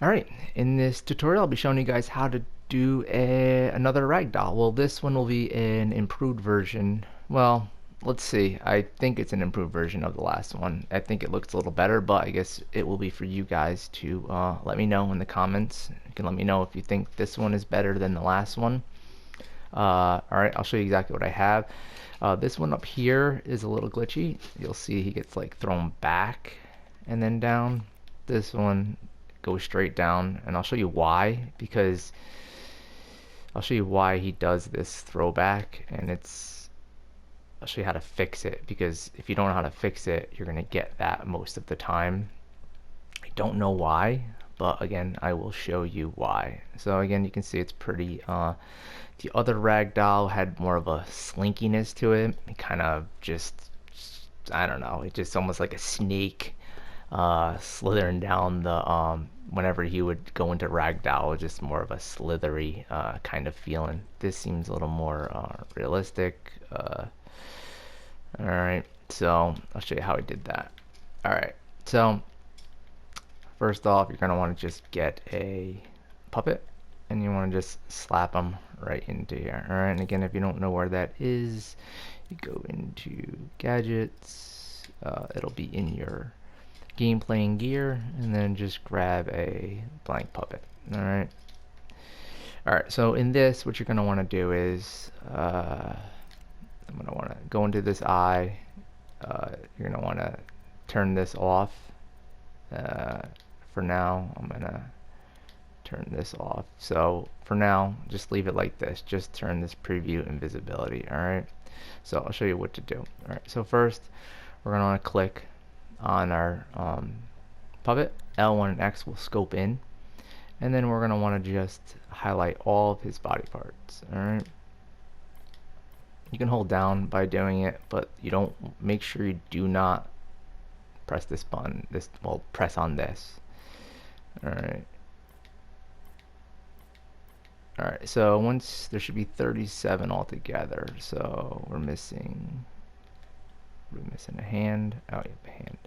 Alright, in this tutorial I'll be showing you guys how to do another ragdoll. Well, this one will be an improved version. Well, let's see. I think it's an improved version of the last one. I think it looks a little better, but I guess it will be for you guys to let me know in the comments. You can let me know if you think this one is better than the last one. Alright, I'll show you exactly what I have. This one up here is a little glitchy. You'll see he gets like thrown back and then down. This one goes straight down, and I'll show you why, because I'll show you why he does this throwback, and I'll show you how to fix it, because if you don't know how to fix it, you're gonna get that most of the time. I don't know why, but again, I will show you why. So again, you can see it's pretty the other ragdoll had more of a slinkiness to it. It kind of just, I don't know, it just almost like a snake slithering down the whenever he would go into ragdoll, just more of a slithery kind of feeling. This seems a little more realistic. All right, so I'll show you how I did that. All right, so first off, you're gonna want to just get a puppet, and you want to just slap them right into here. All right, and again, if you don't know where that is, you go into gadgets. It'll be in your game playing gear, and then just grab a blank puppet. Alright, so in this, what you're going to want to do is I'm going to want to go into this eye. You're going to want to turn this off. For now, I'm going to turn this off. So for now, just leave it like this. Just turn this preview invisibility. Alright, so I'll show you what to do. Alright, so first we're going to want to click on our puppet. L1 and X will scope in, and then we're going to want to just highlight all of his body parts. Alright, you can hold down by doing it, but you don't, make sure you do not press this button. Press on this. Alright, so once, there should be 37 altogether, so we're missing a hand. Oh, you have a hand.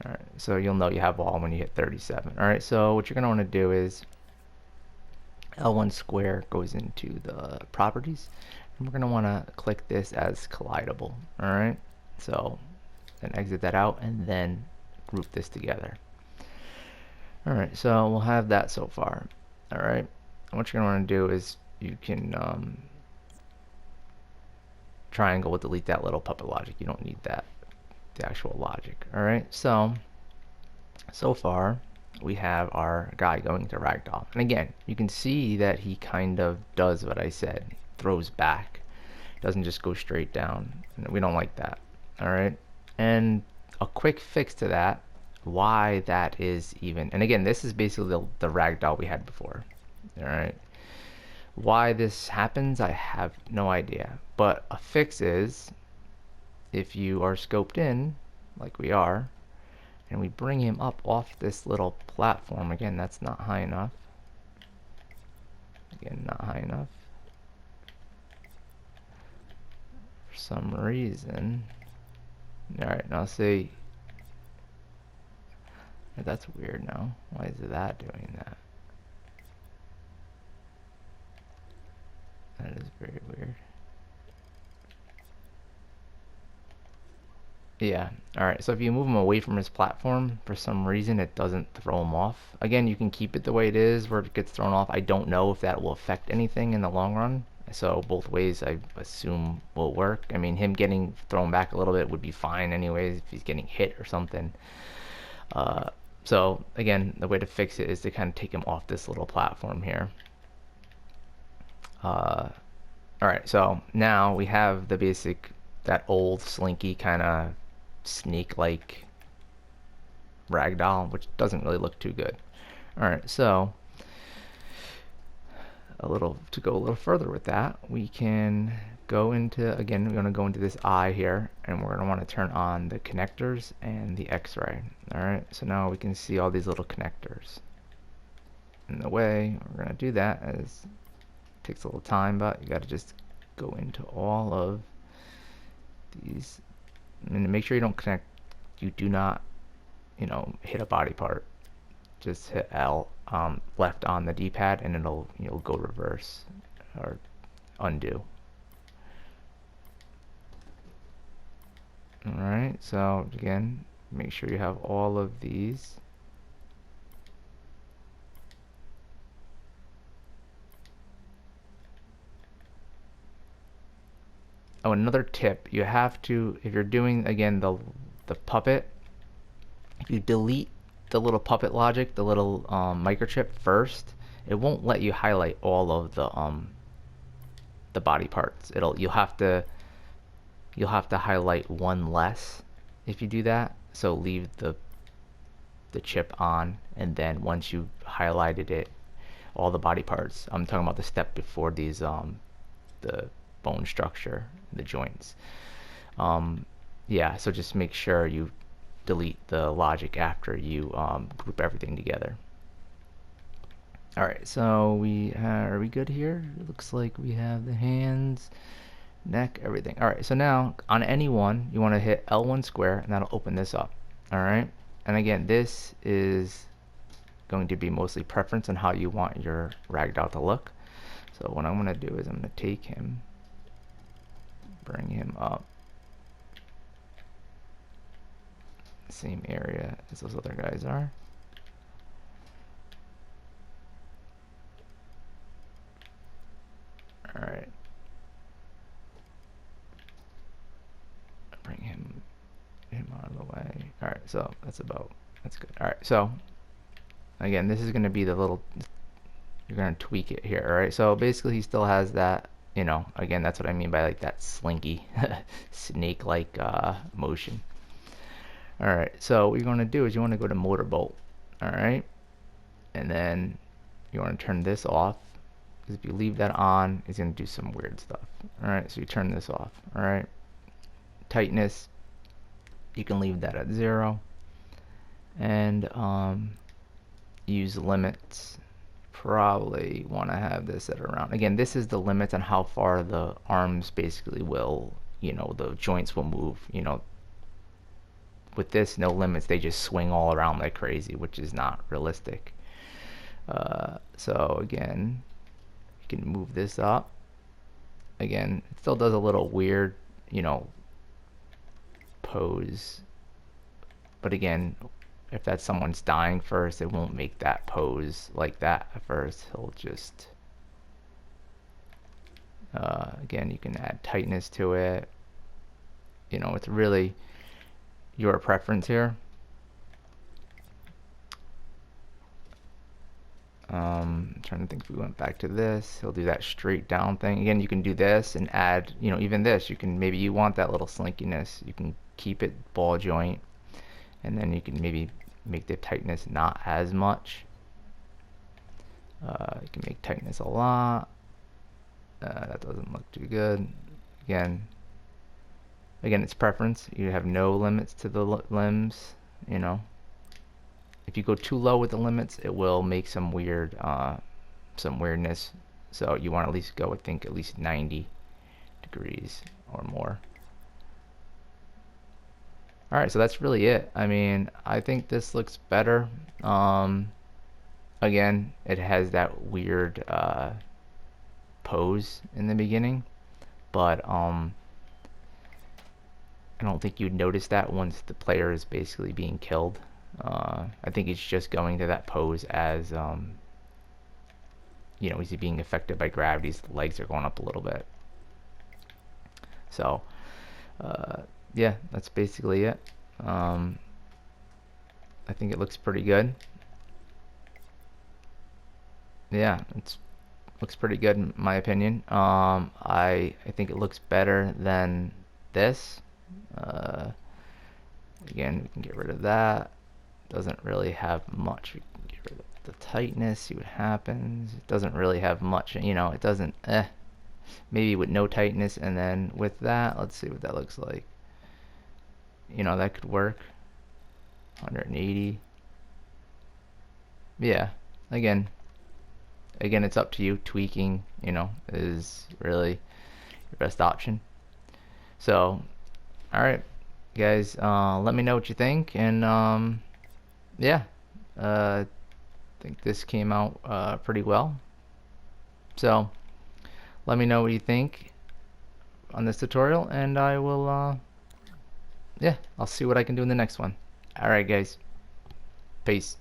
Alright, so you'll know you have all when you hit 37. Alright, so what you're going to want to do is L1 square goes into the properties, and we're going to want to click this as collidable. Alright, so then exit that out and then group this together. Alright, so we'll have that so far. Alright, what you're going to want to do is you can triangle will delete that little puppet logic. You don't need that, the actual logic. Alright, so far we have our guy going to ragdoll, and again, you can see that he kind of does what I said. He throws back, doesn't just go straight down, and we don't like that. Alright, and a quick fix to that, why that is even, and again, this is basically the ragdoll we had before. Alright, why this happens, I have no idea, but a fix is, if you are scoped in like we are, and we bring him up off this little platform, again, that's not high enough, again, not high enough for some reason. Alright, now see, that's weird now. Why is that doing that? That is very weird. Yeah, alright, so if you move him away from his platform, for some reason it doesn't throw him off. Again, you can keep it the way it is where it gets thrown off. I don't know if that will affect anything in the long run. So both ways I assume will work. I mean, him getting thrown back a little bit would be fine anyways if he's getting hit or something. So again, the way to fix it is to kind of take him off this little platform here. Alright, so now we have the basic, that old slinky kind of snake-like ragdoll, which doesn't really look too good. Alright, so to go a little further with that, we can go into, again, we're going to go into this eye here, and we're going to want to turn on the connectors and the x-ray. Alright, so now we can see all these little connectors. And the way we're going to do that is, it takes a little time, but you got to just go into all of these, and make sure you don't connect, you do not, hit a body part. just hit L left on the D-pad, and you'll go reverse or undo. Alright, so again, make sure you have all of these. Oh, another tip, you have to, if you're doing, again, the puppet, if you delete the little puppet logic, the little microchip first, it won't let you highlight all of the body parts. You'll have to highlight one less if you do that. So leave the chip on, and then once you've highlighted it, all the body parts. I'm talking about the step before these the bone structure, the joints. Yeah, so just make sure you delete the logic after you group everything together. Alright, so are we good here? It looks like we have the hands, neck, everything. Alright, so now on any one, you want to hit L1 square, and that'll open this up. Alright, and again, this is going to be mostly preference on how you want your ragdoll to look. So what I'm going to do is I'm going to take him, bring him up, same area as those other guys are. Alright. Bring him out of the way. Alright, so that's good. Alright, so again, this is going to be the little, you're going to tweak it here. Alright, so basically he still has that, you know, again, that's what I mean by like that slinky, snake-like motion. Alright, so what you're going to do is you want to go to motorbolt. Alright, and then you want to turn this off, because if you leave that on, it's going to do some weird stuff. Alright, so you turn this off. Alright, tightness, you can leave that at 0, and use limits. Probably want to have this at around, again, this is the limits on how far the arms basically will, you know, the joints will move. You know, with this, no limits, they just swing all around like crazy, which is not realistic. So again, you can move this up. Again, it still does a little weird, you know, pose, but again, if that's someone's dying first, it won't make that pose like that at first. He'll just again, you can add tightness to it. You know, it's really your preference here. Trying to think if we went back to this, he'll do that straight down thing. Again, you can do this and add, you know, even this, you can, maybe you want that little slinkiness, you can keep it ball joint, and then you can maybe make the tightness not as much. You can make tightness a lot. That doesn't look too good. Again, it's preference. You have no limits to the limbs, you know. If you go too low with the limits, it will make some weird, some weirdness. So you want to at least go, I think, at least 90 degrees or more. Alright, so that's really it. I mean, I think this looks better. Again, it has that weird pose in the beginning, but I don't think you'd notice that once the player is basically being killed. I think it's just going to that pose as, you know, he's being affected by gravity. His legs are going up a little bit. So, yeah, that's basically it. I think it looks pretty good. Yeah, looks pretty good in my opinion. I think it looks better than this. Again, we can get rid of that. Doesn't really have much. We can get rid of the tightness, see what happens. It doesn't really have much, you know, it doesn't, maybe with no tightness, and then with that, let's see what that looks like. You know, that could work. 180. Yeah, again, it's up to you. Tweaking, you know, is really your best option. So, alright, guys, let me know what you think, and yeah, think this came out pretty well. So let me know what you think on this tutorial, and I will yeah, I'll see what I can do in the next one. Alright guys, peace.